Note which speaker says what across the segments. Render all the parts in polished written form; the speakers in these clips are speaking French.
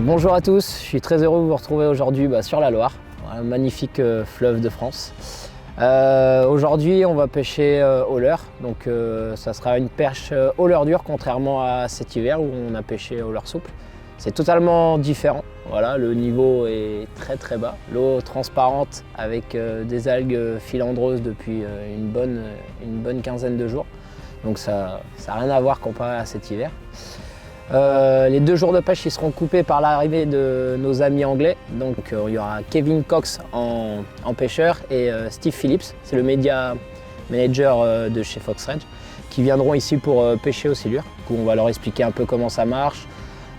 Speaker 1: Bonjour à tous, je suis très heureux de vous retrouver aujourd'hui sur la Loire, un magnifique fleuve de France. Aujourd'hui on va pêcher au leurre, donc ça sera une perche au leurre dur contrairement à cet hiver où on a pêché au leurre souple. C'est totalement différent, voilà, le niveau est très très bas, l'eau transparente avec des algues filandreuses depuis une bonne quinzaine de jours, donc ça n'a rien à voir comparé à cet hiver. Les 2 jours de pêche ils seront coupés par l'arrivée de nos amis anglais. Donc il y aura Kevin Cox en pêcheur et Steve Phillips, c'est le media manager de chez Fox Rage, qui viendront ici pour pêcher au silure. Du coup, on va leur expliquer un peu comment ça marche,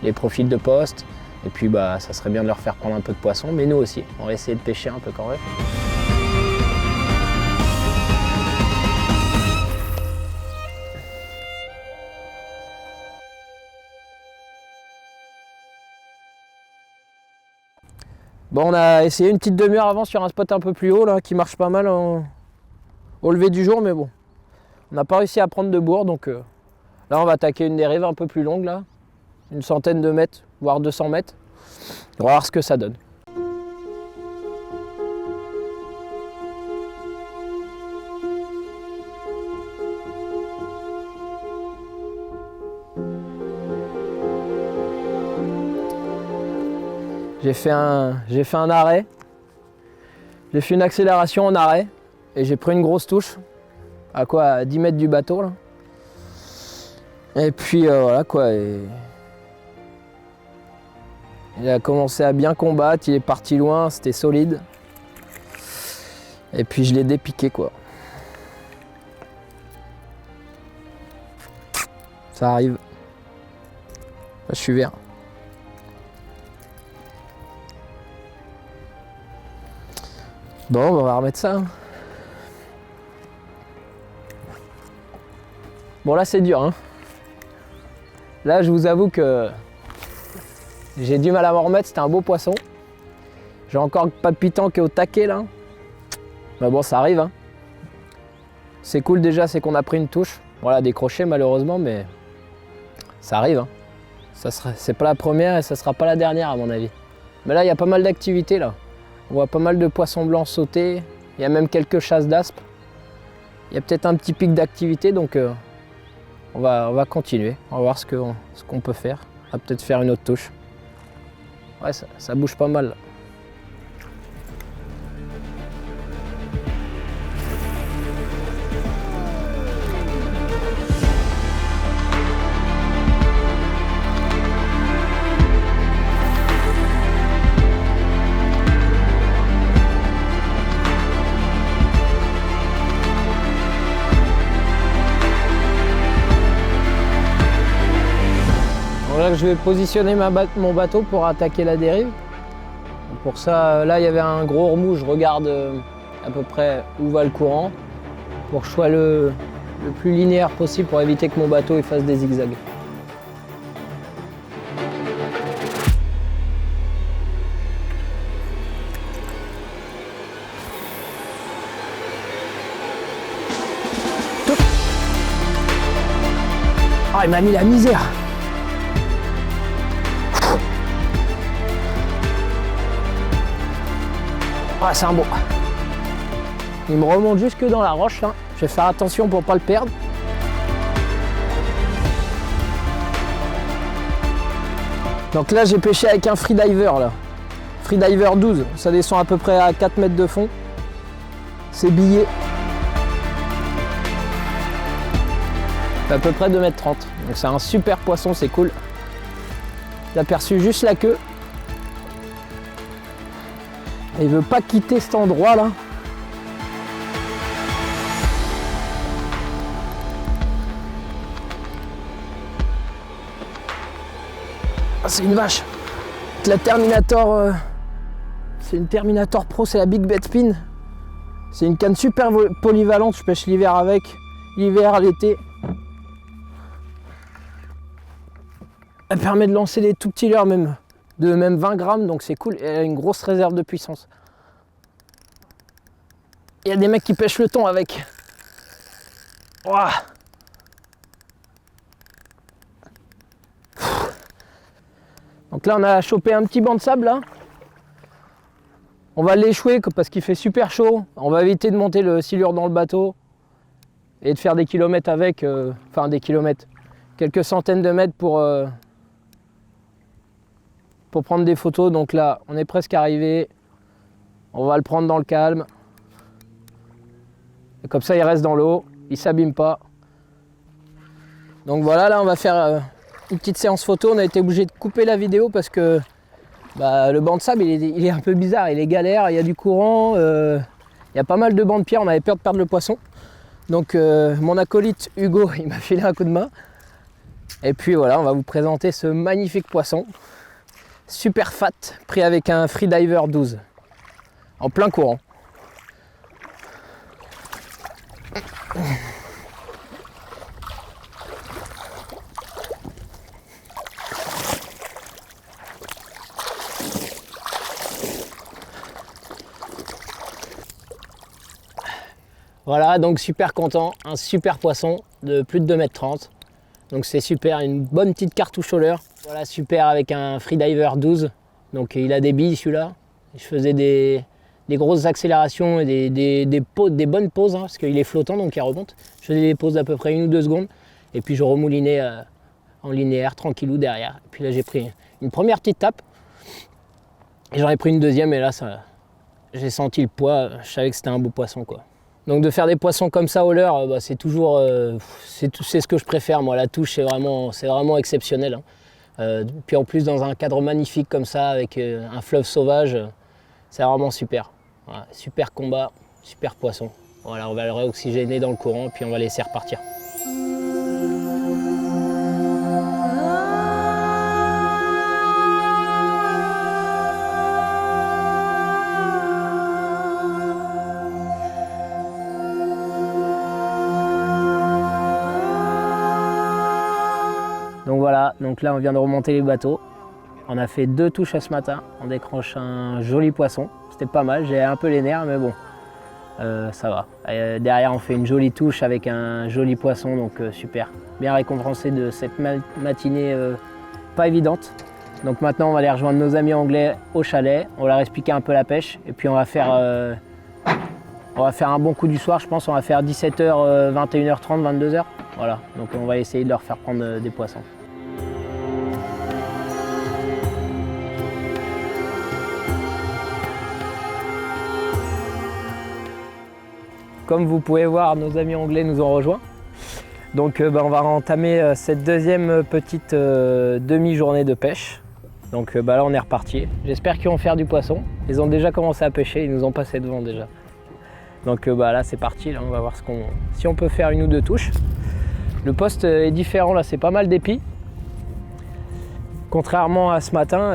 Speaker 1: les profils de poste, et puis ça serait bien de leur faire prendre un peu de poisson, mais nous aussi, on va essayer de pêcher un peu quand même. Bon, on a essayé une petite demi-heure avant sur un spot un peu plus haut là, qui marche pas mal au lever du jour, mais bon, on n'a pas réussi à prendre de bourre, donc là on va attaquer une dérive un peu plus longue là, une centaine de mètres, voire 200 mètres. On va voir ce que ça donne. J'ai fait un arrêt, j'ai fait une accélération en arrêt et j'ai pris une grosse touche, à 10 mètres du bateau là. Et puis voilà quoi, il a commencé à bien combattre, il est parti loin, c'était solide. Et puis je l'ai dépiqué quoi. Ça arrive. Là, je suis vert. Bon, on va remettre ça. Bon, là, c'est dur. Hein. Là, je vous avoue que j'ai du mal à m'en remettre. C'était un beau poisson. J'ai encore Papillon qui est au taquet, là. Mais bon, ça arrive. Hein. C'est cool, déjà, c'est qu'on a pris une touche. Voilà, décroché, malheureusement, mais ça arrive. Hein. C'est pas la première et ça sera pas la dernière, à mon avis. Mais là, il y a pas mal d'activités, là. On voit pas mal de poissons blancs sauter, il y a même quelques chasses d'aspe. Il y a peut-être un petit pic d'activité, donc on va continuer. On va voir ce qu'on peut faire. On va peut-être faire une autre touche. Ouais, ça bouge pas mal. Là. Je vais positionner mon bateau pour attaquer la dérive. Pour ça, là il y avait un gros remous, je regarde à peu près où va le courant pour que je sois le plus linéaire possible pour éviter que mon bateau il fasse des zigzags. Ah, il m'a mis la misère! Ah, c'est un beau. Il me remonte jusque dans la roche là. Je vais faire attention pour pas le perdre. Donc là j'ai pêché avec un freediver là. Freediver 12, ça descend à peu près à 4 mètres de fond. C'est billet. C'est à peu près 2 mètres 30. Donc c'est un super poisson, c'est cool. J'ai aperçu juste la queue. Et il veut pas quitter cet endroit là. Ah, c'est une vache. La Terminator, c'est une Terminator Pro, c'est la Big Bed Spin. C'est une canne super polyvalente, je pêche l'hiver avec, l'hiver, l'été. Elle permet de lancer des tout petits leurres même. De même 20 grammes, donc c'est cool, et elle a une grosse réserve de puissance. Il y a des mecs qui pêchent le thon avec. Ouah. Donc là on a chopé un petit banc de sable là. On va l'échouer parce qu'il fait super chaud. On va éviter de monter le silure dans le bateau et de faire des kilomètres avec, enfin des kilomètres, quelques centaines de mètres pour prendre des photos. Donc là on est presque arrivé. On va le prendre dans le calme. Et comme ça il reste dans l'eau, il ne s'abîme pas. Donc voilà, là on va faire une petite séance photo. On a été obligé de couper la vidéo parce que le banc de sable il est un peu bizarre, il est galère, il y a du courant, il y a pas mal de bancs de pierre, on avait peur de perdre le poisson. Donc mon acolyte Hugo il m'a filé un coup de main. Et puis voilà, on va vous présenter ce magnifique poisson, super fat, pris avec un Freediver 12, en plein courant. Voilà, donc super content, un super poisson de plus de 2,30 m. Donc c'est super, une bonne petite cartouche au leurre. Voilà, super avec un Freediver 12. Donc il a des billes celui-là. Je faisais des grosses accélérations et des bonnes pauses, hein, parce qu'il est flottant donc il remonte. Je faisais des pauses d'à peu près 1 ou 2 secondes. Et puis je remoulinais en linéaire, tranquillou derrière. Et puis là j'ai pris une première petite tape. Et j'en ai pris une deuxième et là j'ai senti le poids, je savais que c'était un beau poisson quoi. Donc de faire des poissons comme ça au leurre, c'est toujours, c'est ce que je préfère moi. La touche c'est vraiment exceptionnel. Hein. Puis en plus dans un cadre magnifique comme ça, avec un fleuve sauvage, c'est vraiment super. Voilà, super combat, super poisson. Voilà, on va le réoxygéner dans le courant, puis on va laisser repartir. Donc voilà, donc là on vient de remonter les bateaux. On a fait 2 touches ce matin, on décroche un joli poisson. C'était pas mal, j'ai un peu les nerfs mais bon, ça va. Derrière on fait une jolie touche avec un joli poisson, donc super. Bien récompensé de cette matinée pas évidente. Donc maintenant on va aller rejoindre nos amis anglais au chalet, on va leur expliquer un peu la pêche et puis on va faire un bon coup du soir, je pense. On va faire 17h, 21h30, 22h. Voilà, donc on va essayer de leur faire prendre des poissons. Comme vous pouvez voir, nos amis anglais nous ont rejoints. Donc on va entamer cette deuxième petite demi-journée de pêche. Donc là on est reparti. J'espère qu'ils vont faire du poisson. Ils ont déjà commencé à pêcher, ils nous ont passé devant déjà. Donc là c'est parti, là, on va voir si on peut faire 1 ou 2 touches. Le poste est différent, là c'est pas mal d'épis. Contrairement à ce matin,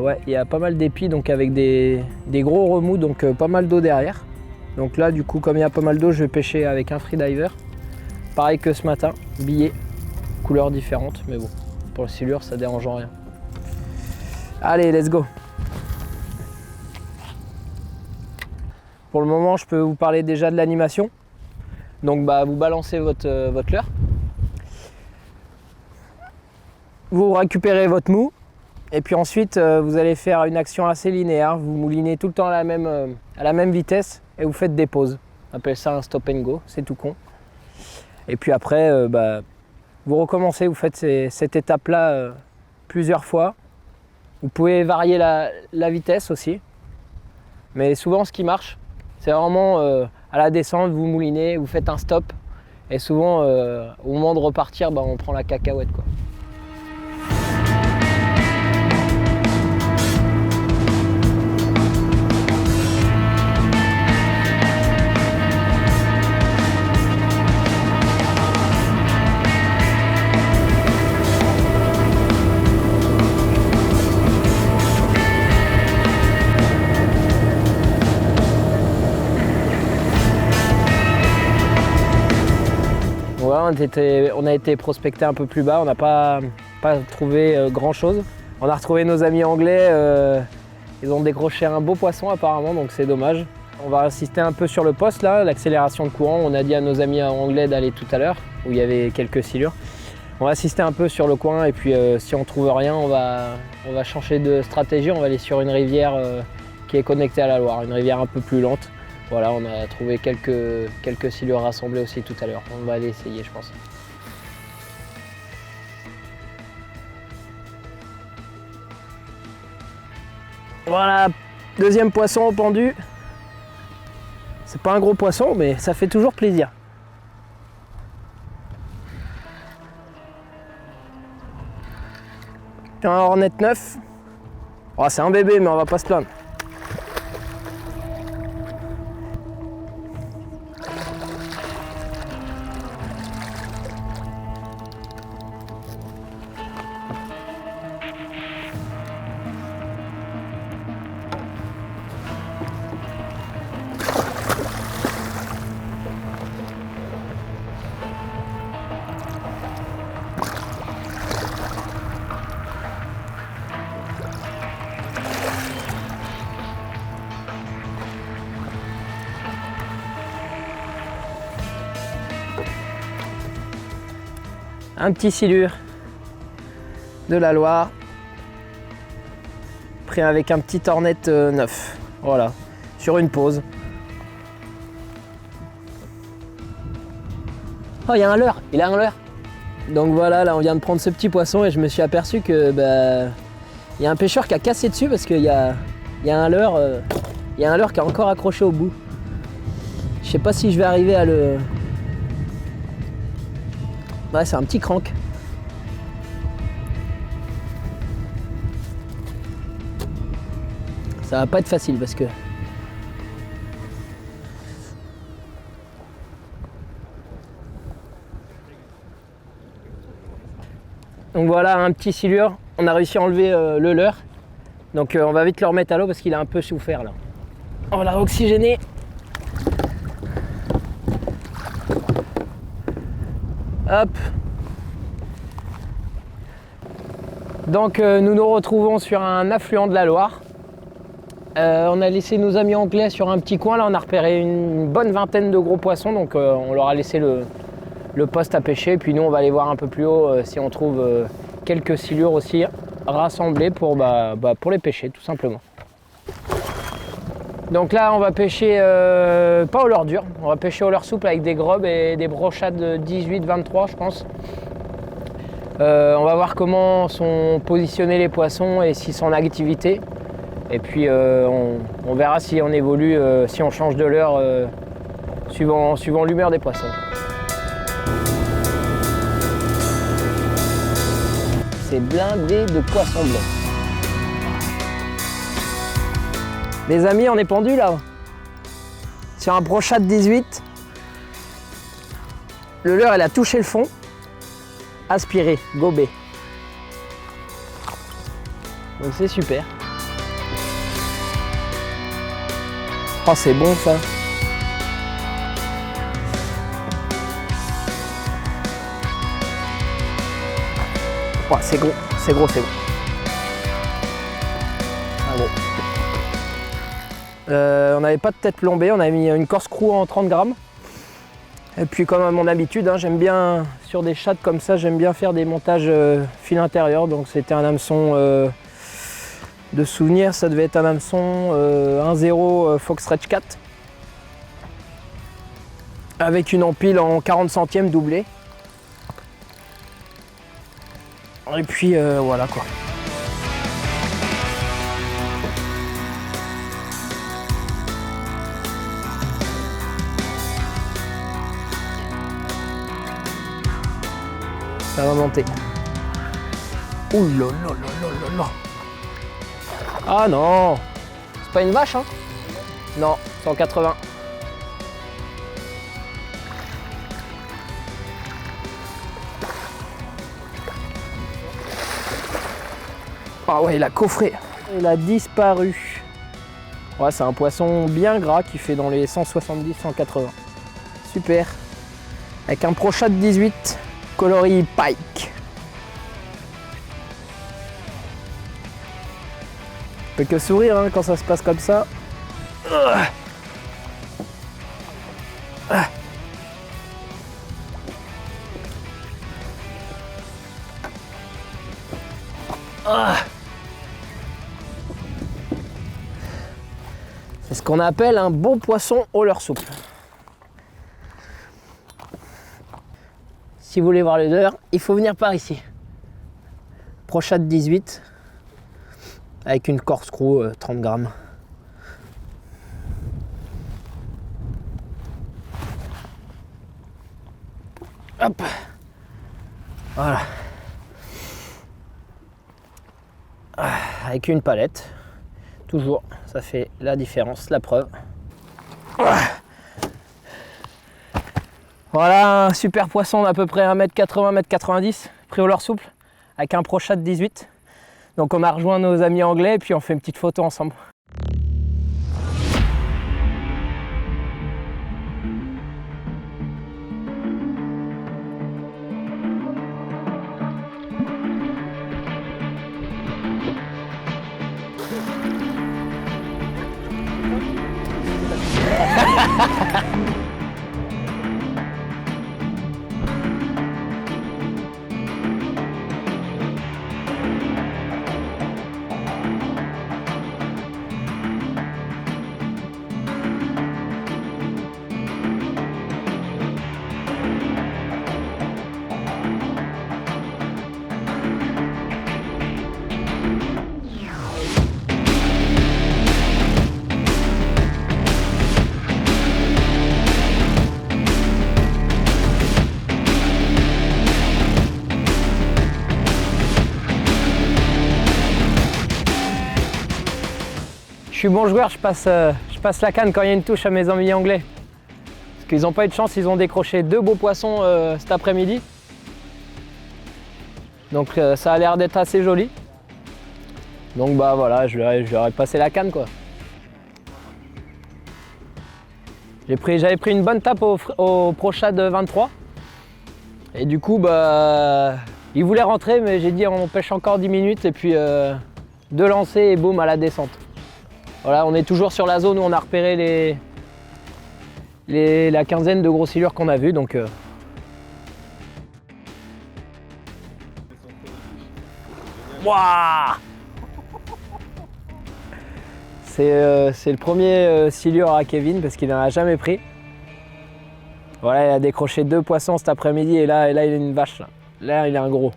Speaker 1: ouais, il y a pas mal d'épis, donc avec des gros remous, donc pas mal d'eau derrière. Donc là du coup comme il y a pas mal d'eau, je vais pêcher avec un Freediver. Pareil que ce matin, billet, couleur différente, mais bon, pour le silure ça dérange en rien. Allez, let's go! Pour le moment, je peux vous parler déjà de l'animation. Donc vous balancez votre leurre. Vous récupérez votre mou. Et puis ensuite, vous allez faire une action assez linéaire. Vous moulinez tout le temps à la même vitesse et vous faites des pauses. On appelle ça un stop and go, c'est tout con. Et puis après, vous recommencez, vous faites cette étape-là plusieurs fois. Vous pouvez varier la vitesse aussi. Mais souvent, ce qui marche, c'est vraiment à la descente, vous moulinez, vous faites un stop. Et souvent, au moment de repartir, on prend la cacahuète, quoi. On a été prospecté un peu plus bas, on n'a pas trouvé grand chose. On a retrouvé nos amis anglais, ils ont décroché un beau poisson apparemment, donc c'est dommage. On va insister un peu sur le poste là, l'accélération de courant. On a dit à nos amis anglais d'aller tout à l'heure, où il y avait quelques silures. On va assister un peu sur le coin et puis si on trouve rien, on va changer de stratégie. On va aller sur une rivière qui est connectée à la Loire, une rivière un peu plus lente. Voilà, on a trouvé quelques silures rassemblées aussi tout à l'heure. On va aller essayer, je pense. Voilà, deuxième poisson au pendu. C'est pas un gros poisson, mais ça fait toujours plaisir. Un Hornet 9. Oh, c'est un bébé, mais on va pas se plaindre. Un petit silure de la Loire, pris avec un petit Hornet 9. Voilà, sur une pause. Oh, il y a un leurre, il a un leurre. Donc voilà, là on vient de prendre ce petit poisson et je me suis aperçu que il y a un pêcheur qui a cassé dessus parce qu'il y a un leurre, qui est encore accroché au bout. Je sais pas si je vais arriver à le... Ouais, c'est un petit crank. Ça va pas être facile parce que... Donc voilà, un petit silure. On a réussi à enlever le leurre. Donc on va vite le remettre à l'eau parce qu'il a un peu souffert là. On l'a oxygéné. Hop. Donc nous nous retrouvons sur un affluent de la Loire. On a laissé nos amis anglais sur un petit coin. Là on a repéré une bonne vingtaine de gros poissons. Donc on leur a laissé le poste à pêcher. Puis nous on va aller voir un peu plus haut si on trouve quelques silures aussi rassemblées pour les pêcher tout simplement. Donc là on va pêcher pas au leurre dur, on va pêcher au leurre souple avec des grobes et des brochades de 18-23 je pense. On va voir comment sont positionnés les poissons et s'ils sont en activité. Et puis on verra si on évolue, si on change de leurre suivant l'humeur des poissons. C'est blindé de poissons blancs. Les amis, on est pendu là, sur un brochade 18. Le leurre, elle a touché le fond. Aspiré, gobé. Donc c'est super. Oh, c'est bon ça. Oh, c'est gros, c'est gros, c'est gros. Ah bon. On n'avait pas de tête plombée, on a mis une corkscrew en 30 grammes. Et puis comme à mon habitude, j'aime bien, sur des chattes comme ça, j'aime bien faire des montages fil intérieur. Donc c'était un hameçon de souvenir, ça devait être un hameçon 1.0 Fox Stretch 4. Avec une empile en 40 centièmes doublée. Et puis voilà quoi. Ça va monter. Ouh là là là là là. Ah non, c'est pas une vache hein? Non, 180. Ah ouais, il a coffré. Il a disparu. Ouais, c'est un poisson bien gras qui fait dans les 170-180. Super. Avec un Prochat 18. Coloris Pike. On peut que sourire hein, quand ça se passe comme ça. Ah. C'est ce qu'on appelle un bon poisson au leurre souple. Si vous voulez voir le leurre, il faut venir par ici. Brochade 18 avec une corkscrew 30 grammes. Hop, voilà. Avec une palette, toujours, ça fait la différence, la preuve. Voilà un super poisson d'à peu près 1m80, 1m90, pris au leurre souple, avec un Proshad 18. Donc on a rejoint nos amis anglais et puis on fait une petite photo ensemble. Je suis bon joueur, je passe la canne quand il y a une touche à mes amis anglais. Parce qu'ils n'ont pas eu de chance, ils ont décroché 2 beaux poissons cet après-midi. Donc ça a l'air d'être assez joli. Donc bah voilà, je leur ai passé la canne quoi. J'avais pris une bonne tape au Proshad 23. Et du coup bah ils voulaient rentrer mais j'ai dit on pêche encore 10 minutes et puis 2 lancers et boum à la descente. Voilà, on est toujours sur la zone où on a repéré la quinzaine de gros silures qu'on a vus. Donc, Wouah, c'est le premier silure à Kevin parce qu'il n'en a jamais pris. Voilà, il a décroché 2 poissons cet après-midi et là il a une vache. Là il a un gros.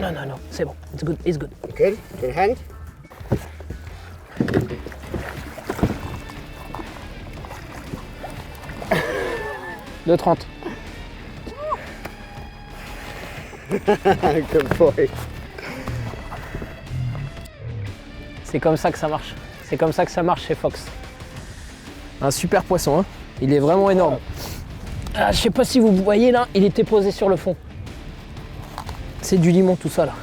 Speaker 1: Non, c'est bon. It's good.
Speaker 2: Good? Good hand?
Speaker 1: De 30.
Speaker 2: Good boy.
Speaker 1: C'est comme ça que ça marche. C'est comme ça que ça marche chez Fox. Un super poisson, hein. Il est vraiment énorme. Ah, je sais pas si vous voyez là, il était posé sur le fond. C'est du limon tout ça là.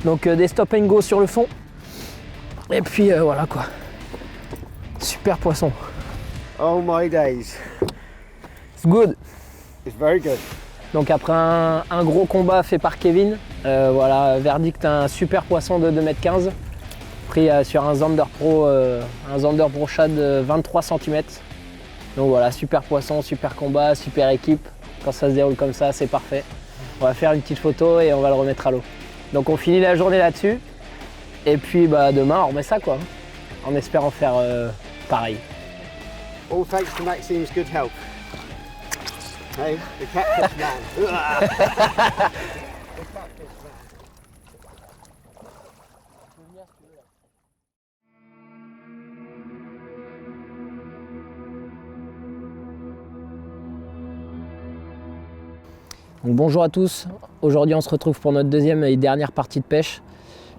Speaker 1: Donc des stop and go sur le fond. Et puis voilà quoi. Super poisson.
Speaker 2: Oh my days.
Speaker 1: It's good.
Speaker 2: It's very good.
Speaker 1: Donc après un gros combat fait par Kevin, voilà, verdict un super poisson de 2,15 m. Pris sur un Zander Pro, un Zander Proshad 23 cm. Donc voilà, super poisson, super combat, super équipe. Quand ça se déroule comme ça, c'est parfait. On va faire une petite photo et on va le remettre à l'eau. Donc on finit la journée là-dessus. Et puis bah, demain, on remet ça quoi. En espérant faire pareil.
Speaker 2: All thanks to Maxime's good health. Hey, the catfish man.
Speaker 1: Donc, bonjour à tous, aujourd'hui on se retrouve pour notre deuxième et dernière partie de pêche.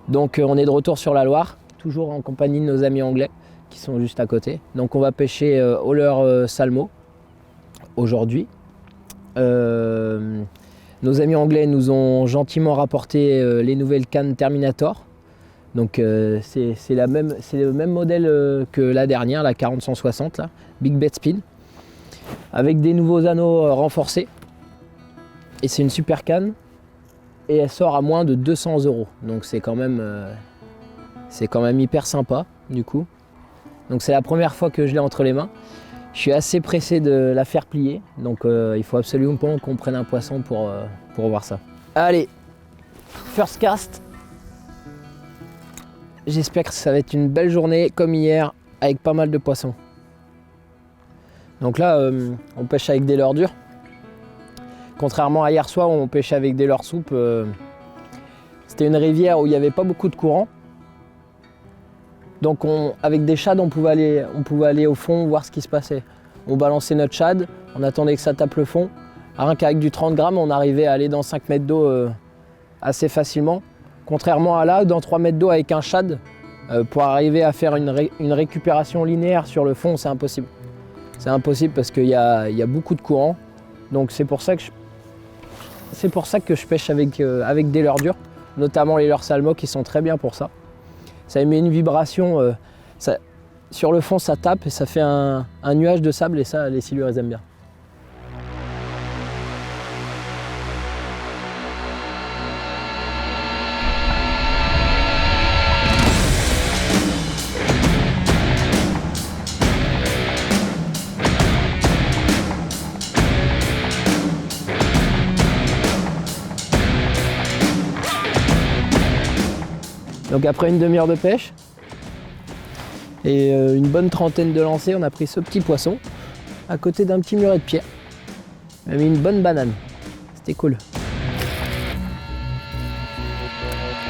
Speaker 1: Donc on est de retour sur la Loire, toujours en compagnie de nos amis anglais qui sont juste à côté. Donc on va pêcher au leurre salmo aujourd'hui. Nos amis anglais nous ont gentiment rapporté les nouvelles cannes Terminator. Donc c'est le même modèle que la dernière, la 40-160, là, Big Bet Spin, avec des nouveaux anneaux renforcés. Et c'est une super canne. Et elle sort à moins de 200 €. Donc c'est quand même hyper sympa du coup. Donc c'est la première fois que je l'ai entre les mains. Je suis assez pressé de la faire plier. Donc il faut absolument qu'on prenne un poisson pour voir ça. Allez, first cast. J'espère que ça va être une belle journée comme hier avec pas mal de poissons. Donc là, on pêche avec des leurres dures. Contrairement à hier soir où on pêchait avec des leurres souples, c'était une rivière où il n'y avait pas beaucoup de courant. Donc avec des shads, on pouvait aller au fond voir ce qui se passait. On balançait notre shad, on attendait que ça tape le fond. Rien qu'avec du 30 grammes, on arrivait à aller dans 5 mètres d'eau assez facilement. Contrairement à là, dans 3 mètres d'eau avec un shad, pour arriver à faire une récupération linéaire sur le fond, c'est impossible. C'est impossible parce qu'il y a beaucoup de courant. Donc c'est pour ça que je pêche avec des leurres dures, notamment les leurres Salmo qui sont très bien pour ça. Ça émet une vibration, sur le fond ça tape et ça fait un nuage de sable et ça les silures ils aiment bien. Donc après une demi-heure de pêche et une bonne trentaine de lancers, on a pris ce petit poisson à côté d'un petit muret de pierre. On a mis une bonne banane, c'était cool.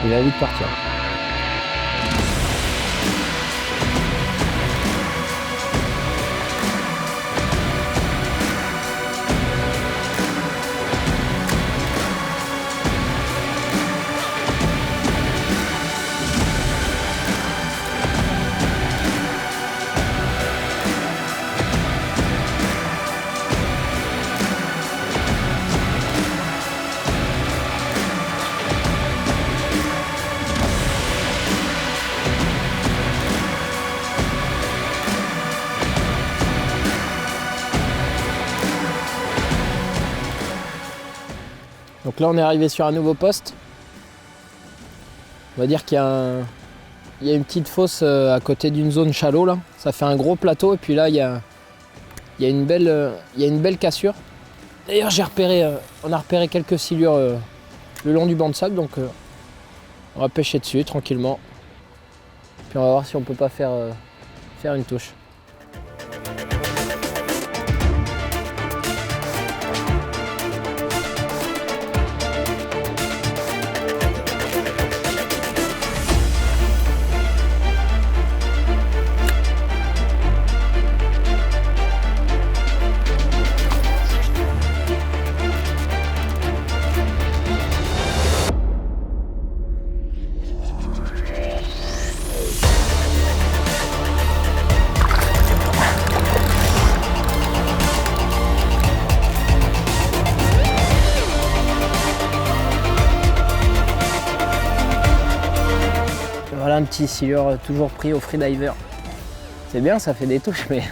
Speaker 1: Il va vite partir. Donc là on est arrivé sur un nouveau poste. On va dire qu'il y a une petite fosse à côté d'une zone shallow là. Ça fait un gros plateau et puis là il y a une belle cassure. D'ailleurs on a repéré quelques silures le long du banc de sable, donc on va pêcher dessus tranquillement. Puis on va voir si on peut pas faire une touche. Voilà un petit silure toujours pris au freediver. C'est bien, ça fait des touches, mais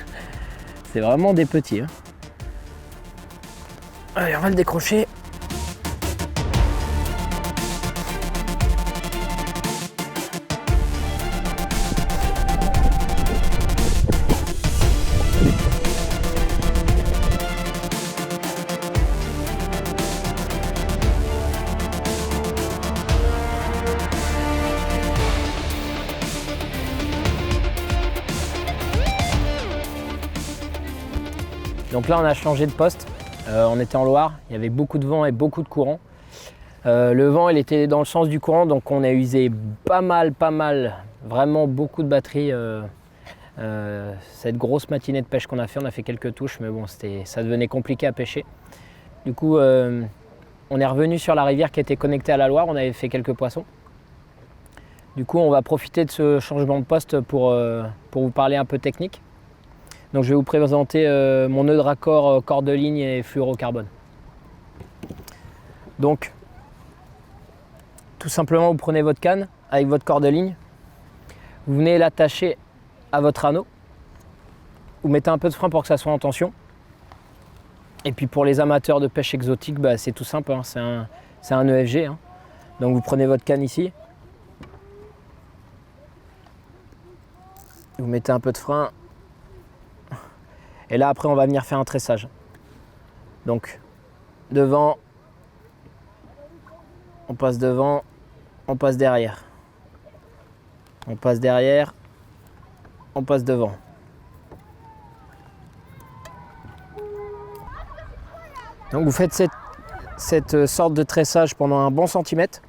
Speaker 1: c'est vraiment des petits. Hein. Allez, on va le décrocher. Donc là on a changé de poste, on était en Loire, il y avait beaucoup de vent et beaucoup de courant. Le vent il était dans le sens du courant, donc on a usé pas mal, vraiment beaucoup de batterie. Cette grosse matinée de pêche qu'on a fait quelques touches, mais bon ça devenait compliqué à pêcher. Du coup on est revenu sur la rivière qui était connectée à la Loire, on avait fait quelques poissons. Du coup on va profiter de ce changement de poste pour vous parler un peu technique. Donc je vais vous présenter mon nœud de raccord corde de ligne et fluorocarbone. Donc tout simplement vous prenez votre canne avec votre corde de ligne, vous venez l'attacher à votre anneau, vous mettez un peu de frein pour que ça soit en tension. Et puis pour les amateurs de pêche exotique, bah, c'est tout simple, hein, c'est un EFG. Hein. Donc vous prenez votre canne ici, vous mettez un peu de frein, et là après on va venir faire un tressage. Donc devant, on passe devant, on passe derrière. On passe derrière, on passe devant. Donc vous faites cette sorte de tressage pendant un bon centimètre.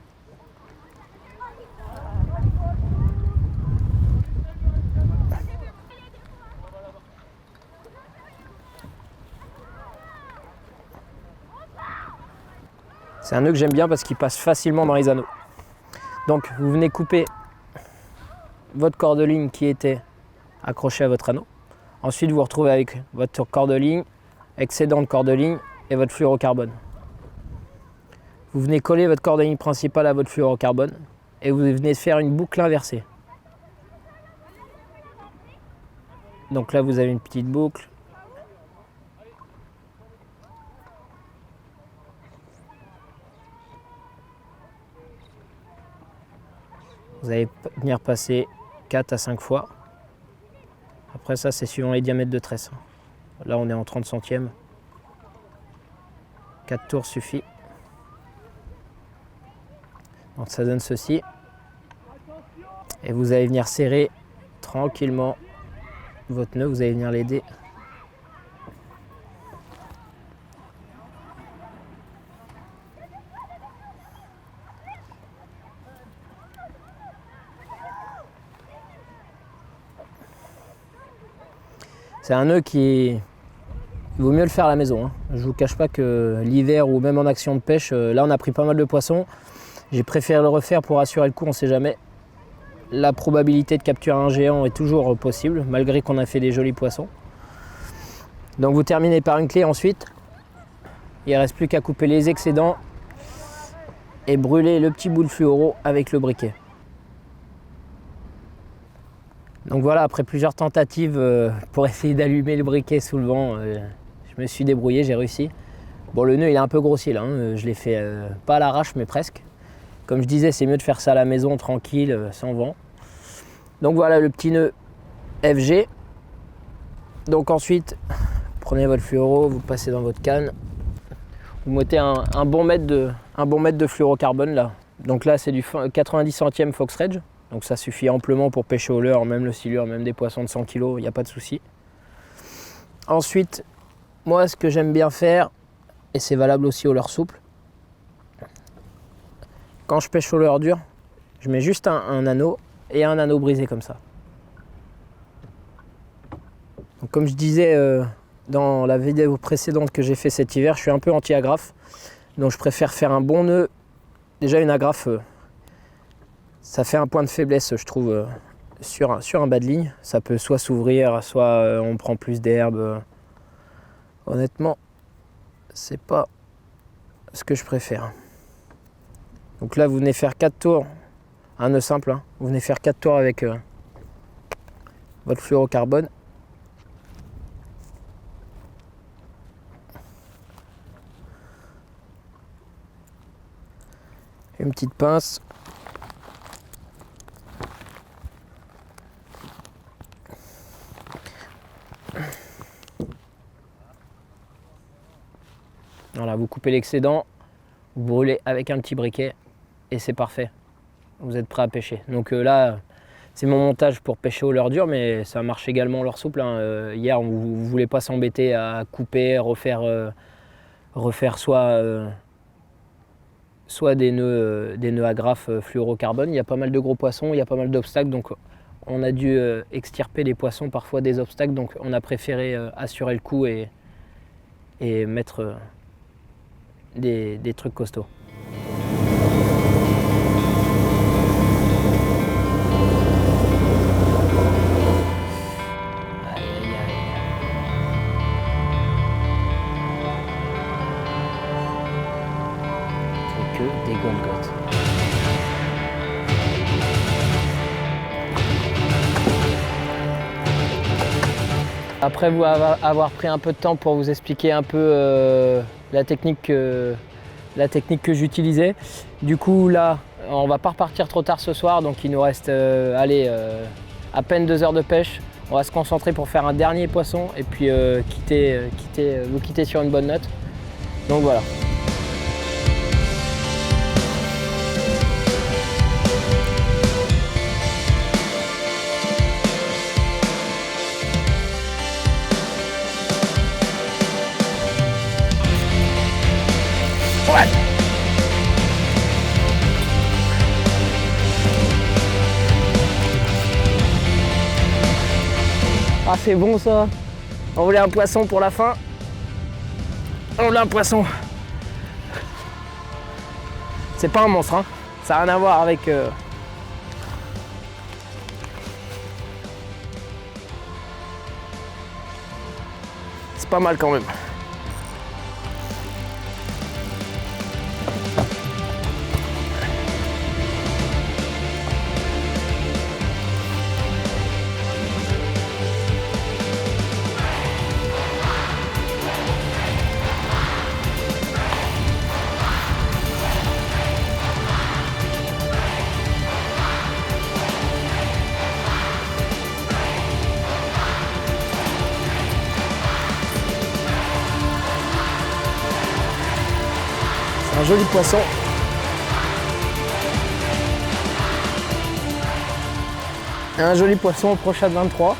Speaker 1: C'est un nœud que j'aime bien parce qu'il passe facilement dans les anneaux. Donc vous venez couper votre corde-ligne qui était accrochée à votre anneau. Ensuite vous vous retrouvez avec votre corde-ligne, excédent de corde-ligne et votre fluorocarbone. Vous venez coller votre corde-ligne principale à votre fluorocarbone et vous venez de faire une boucle inversée. Donc là vous avez une petite boucle. Vous allez venir passer 4 à 5 fois. Après ça c'est suivant les diamètres de tresse. Là on est en 30 centièmes. 4 tours suffit. Donc ça donne ceci. Et vous allez venir serrer tranquillement votre nœud, vous allez venir l'aider. C'est un nœud qui... Il vaut mieux le faire à la maison. Hein. Je ne vous cache pas que l'hiver ou même en action de pêche, là on a pris pas mal de poissons. J'ai préféré le refaire pour assurer le coup, on ne sait jamais. La probabilité de capturer un géant est toujours possible, malgré qu'on a fait des jolis poissons. Donc vous terminez par une clé ensuite. Il ne reste plus qu'à couper les excédents et brûler le petit bout de fluoro avec le briquet. Donc voilà, après plusieurs tentatives pour essayer d'allumer le briquet sous le vent, je me suis débrouillé, j'ai réussi. Bon, le nœud il est un peu grossier là, hein. Je l'ai fait pas à l'arrache mais presque. Comme je disais, c'est mieux de faire ça à la maison, tranquille, sans vent. Donc voilà le petit nœud FG. Donc ensuite, prenez votre fluoro, vous passez dans votre canne. Vous mettez un bon mètre de fluorocarbone là. Donc là c'est du 90 centièmes Fox Rage. Donc ça suffit amplement pour pêcher au leurre, même le silure, même des poissons de 100 kg, il n'y a pas de souci. Ensuite, moi ce que j'aime bien faire, et c'est valable aussi au leurre souple, quand je pêche au leurre dur, je mets juste un anneau et un anneau brisé comme ça. Donc comme je disais dans la vidéo précédente que j'ai fait cet hiver, je suis un peu anti-agrafe. Donc je préfère faire un bon nœud. Déjà une agrafe, ça fait un point de faiblesse je trouve sur un bas de ligne. Ça peut soit s'ouvrir, soit on prend plus d'herbe. Honnêtement, c'est pas ce que je préfère. Donc là vous venez faire 4 tours, un nœud simple, hein. Vous venez faire 4 tours avec votre fluorocarbone. Une petite pince. Voilà, vous coupez l'excédent, vous brûlez avec un petit briquet et c'est parfait. Vous êtes prêt à pêcher. Donc là, c'est mon montage pour pêcher au leurre dur, mais ça marche également au leurre souple. Hein. Hier, vous ne voulez pas s'embêter à couper, refaire soit des nœuds agrafes fluorocarbone. Il y a pas mal de gros poissons, il y a pas mal d'obstacles, donc on a dû extirper des poissons, parfois des obstacles, donc on a préféré assurer le coup et mettre des trucs costauds. Que des Golgoth. Après vous avoir pris un peu de temps pour vous expliquer un peu la technique que j'utilisais. Du coup là, on va pas repartir trop tard ce soir, donc il nous reste à peine 2 heures de pêche. On va se concentrer pour faire un dernier poisson et puis vous quitter sur une bonne note. Donc voilà. Ouais. Ah c'est bon ça. On voulait un poisson pour la fin. On voulait un poisson. C'est pas un monstre, hein. Ça n'a rien à voir avec... C'est pas mal quand même. Un joli poisson. Un joli poisson au crochet de 23.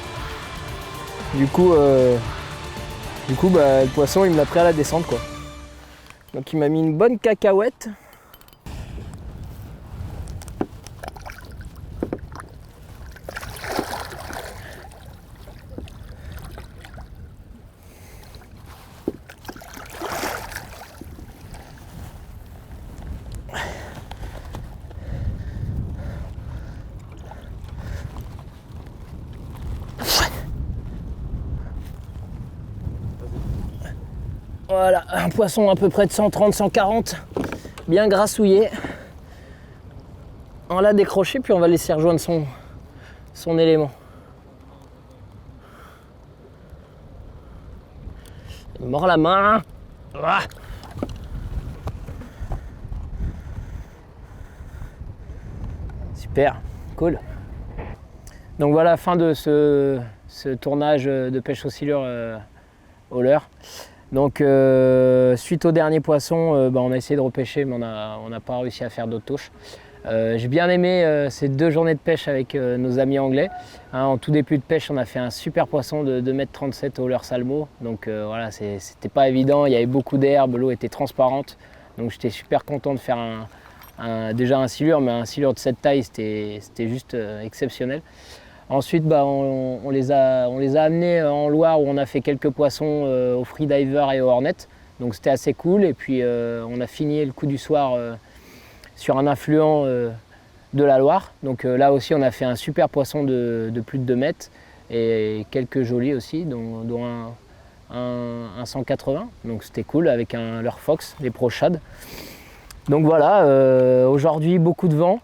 Speaker 1: Du coup, le poisson il me l'a pris à la descente quoi. Donc il m'a mis une bonne cacahuète. Voilà, un poisson à peu près de 130-140, bien grassouillé. On l'a décroché, puis on va laisser rejoindre son élément. Il mord la main. Ah. Super, cool. Donc voilà, fin de ce tournage de pêche aux silures au leurre. Donc suite au dernier poisson, on a essayé de repêcher mais on n'a pas réussi à faire d'autres touches. J'ai bien aimé ces 2 journées de pêche avec nos amis anglais. En tout début de pêche, on a fait un super poisson de 2,37 m au leurre salmo. Donc voilà, c'était pas évident, il y avait beaucoup d'herbe, l'eau était transparente. Donc j'étais super content de faire déjà un silure, mais un silure de cette taille, c'était juste exceptionnel. Ensuite, on les a amenés en Loire où on a fait quelques poissons au freediver et au hornet. Donc c'était assez cool. Et puis on a fini le coup du soir sur un affluent de la Loire. Donc là aussi, on a fait un super poisson de plus de 2 mètres et quelques jolis aussi, dont un 180. Donc c'était cool avec un leurre fox, les Pro Shad. Donc voilà, aujourd'hui beaucoup de vent.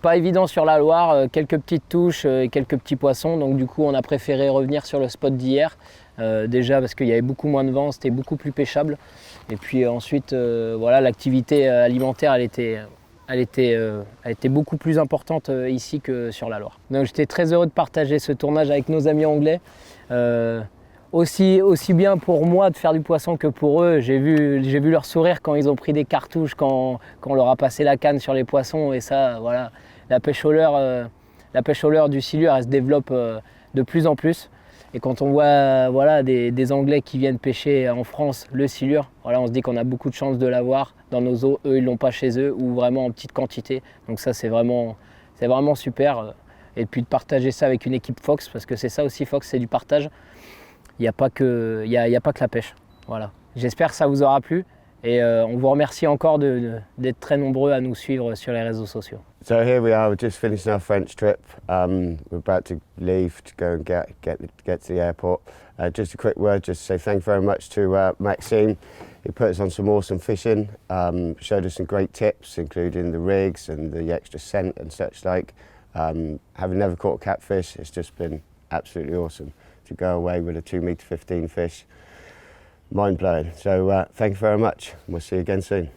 Speaker 1: Pas évident sur la Loire, quelques petites touches et quelques petits poissons, donc du coup on a préféré revenir sur le spot d'hier, déjà parce qu'il y avait beaucoup moins de vent, c'était beaucoup plus pêchable. Et puis ensuite, voilà, l'activité alimentaire elle était beaucoup plus importante ici que sur la Loire. Donc j'étais très heureux de partager ce tournage avec nos amis anglais. Aussi bien pour moi de faire du poisson que pour eux. J'ai vu leur sourire quand ils ont pris des cartouches, quand on leur a passé la canne sur les poissons. Et ça, voilà, la pêche au leurre du silure, elle se développe de plus en plus. Et quand on voit voilà, des Anglais qui viennent pêcher en France le silure, voilà, on se dit qu'on a beaucoup de chance de l'avoir dans nos eaux. Eux, ils ne l'ont pas chez eux ou vraiment en petite quantité. Donc ça, c'est vraiment super. Et puis de partager ça avec une équipe Fox, parce que c'est ça aussi Fox, c'est du partage. Il n'y a pas que la pêche. Voilà. J'espère que ça vous aura plu et on vous remercie encore d'être très nombreux à nous suivre sur les réseaux sociaux.
Speaker 2: So here we are, we're just finishing our French trip. We're about to leave to go and get to the airport. Just a quick word, just to say thank you very much to Maxime. He put us on some awesome fishing, showed us some great tips, including the rigs and the extra scent and such like. Having never caught a catfish, it's just been absolutely awesome. to go away with a 2 metre 15 fish. Mind blowing. So thank you very much. We'll see you again soon.